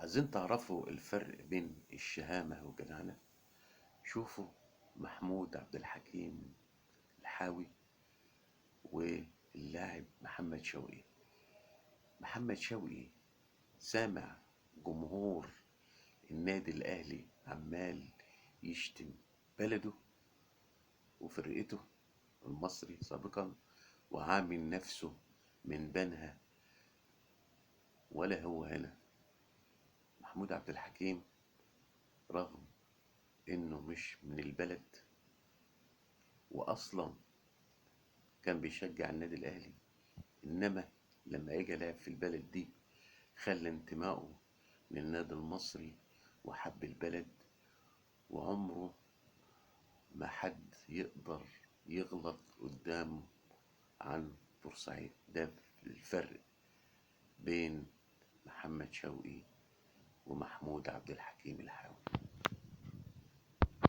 عايزين تعرفوا الفرق بين الشهامة والجدعنة. شوفوا محمود عبد الحكيم الحاوي واللاعب محمد شوقي. محمد شوقي سامع جمهور النادي الأهلي عمال يشتم بلده وفرقته المصري سابقا، وعامل نفسه من بنها، ولا هو هنا. محمود عبد الحكيم رغم انه مش من البلد واصلا كان بيشجع النادي الاهلي، انما لما اجى لعب في البلد دي خلى انتمائه للنادي المصري وحب البلد، وعمره ما حد يقدر يغلط قدامه عن بورسعيد. ده الفرق بين محمد شوقي ومحمود عبد الحكيم الحاوي.